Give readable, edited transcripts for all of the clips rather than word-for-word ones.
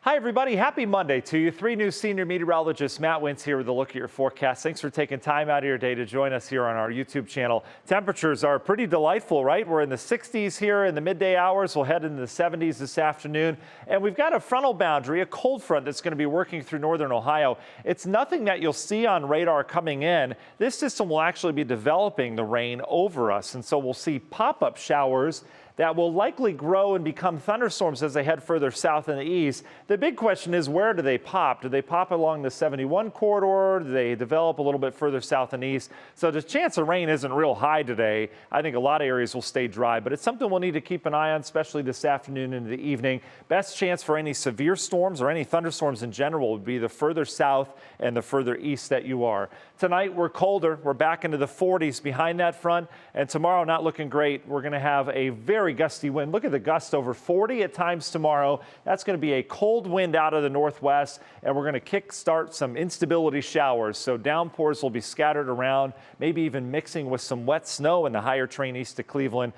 Hi, everybody. Happy Monday to you. 3 News senior meteorologist Matt Wintz here with a look at your forecast. Thanks for taking time out of your day to join us here on our YouTube channel. Temperatures are pretty delightful, right? We're in the 60s here in the midday hours. We'll head into the 70s this afternoon. And we've got a frontal boundary, a cold front that's going to be working through northern Ohio. It's nothing that you'll see on radar coming in. This system will actually be developing the rain over us. And so we'll see pop-up showers that will likely grow and become thunderstorms as they head further south in the east. The big question is, where do they pop? Do they pop along the 71 corridor? Do they develop a little bit further south and east? So the chance of rain isn't real high today. I think a lot of areas will stay dry, but it's something we'll need to keep an eye on, especially this afternoon into the evening. Best chance for any severe storms or any thunderstorms in general would be the further south and the further east that you are. Tonight, we're colder. We're back into the 40s behind that front, and tomorrow not looking great. We're going to have a very gusty wind. Look at the gusts over 40 at times tomorrow. That's going to be a cold wind out of the northwest, and we're going to kick-start some instability showers. So downpours will be scattered around, maybe even mixing with some wet snow in the higher train east of Cleveland.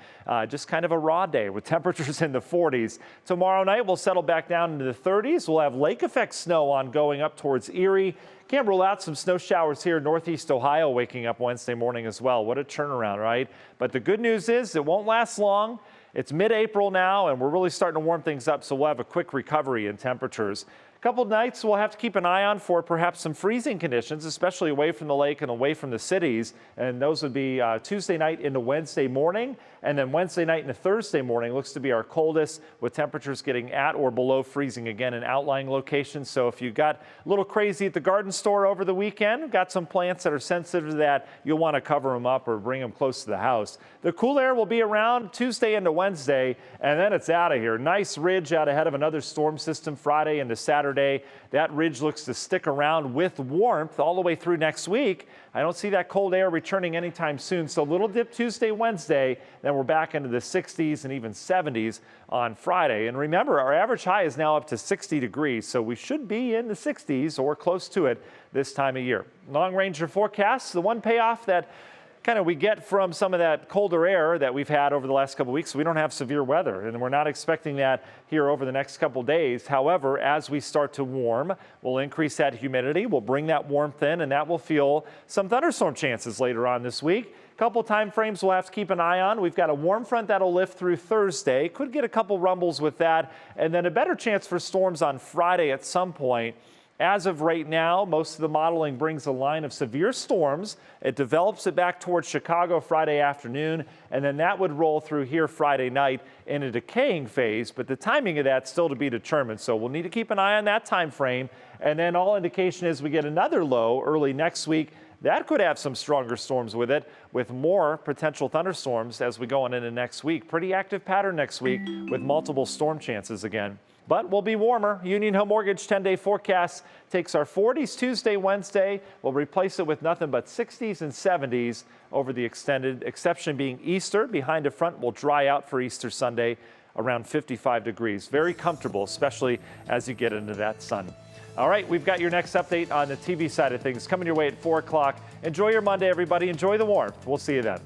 Just kind of a raw day with temperatures in the 40s. Tomorrow night, we'll settle back down into the 30s. We'll have lake effect snow on going up towards Erie. Can't rule out some snow showers here in northeast Ohio waking up Wednesday morning as well. What a turnaround, right? But the good news is it won't last long. It's mid-April now, and we're really starting to warm things up, so we'll have a quick recovery in temperatures. A couple of nights we'll have to keep an eye on for perhaps some freezing conditions, especially away from the lake and away from the cities. And those would be Tuesday night into Wednesday morning, and then Wednesday night into Thursday morning looks to be our coldest, with temperatures getting at or below freezing again in outlying locations. So if you got a little crazy at the garden store over the weekend, got some plants that are sensitive to that, you'll want to cover them up or bring them close to the house. The cool air will be around Tuesday into Wednesday, and then it's out of here. Nice ridge out ahead of another storm system Friday into Saturday. That ridge looks to stick around with warmth all the way through next week. I don't see that cold air returning anytime soon. So little dip Tuesday, Wednesday, then we're back into the 60s and even 70s on Friday. And remember, our average high is now up to 60 degrees, so we should be in the 60s or close to it this time of year. Long range forecasts, the one payoff that we get from some of that colder air that we've had over the last couple of weeks. We don't have severe weather, and we're not expecting that here over the next couple of days. However, as we start to warm, we'll increase that humidity. We'll bring that warmth in, and that will fuel some thunderstorm chances later on this week. Couple time frames we'll have to keep an eye on. We've got a warm front that'll lift through Thursday. Could get a couple rumbles with that, and then a better chance for storms on Friday at some point. As of right now, most of the modeling brings a line of severe storms. It develops it back towards Chicago Friday afternoon, and then that would roll through here Friday night in a decaying phase, but the timing of that still to be determined. So we'll need to keep an eye on that time frame. And then all indication is we get another low early next week. That could have some stronger storms with it, with more potential thunderstorms as we go on into next week. Pretty active pattern next week with multiple storm chances again. But we'll be warmer. Union Home Mortgage 10-day forecast takes our 40s Tuesday, Wednesday. We'll replace it with nothing but 60s and 70s over the extended, exception being Easter. Behind a front will dry out for Easter Sunday around 55 degrees. Very comfortable, especially as you get into that sun. All right, we've got your next update on the TV side of things coming your way at 4 o'clock. Enjoy your Monday, everybody. Enjoy the warmth. We'll see you then.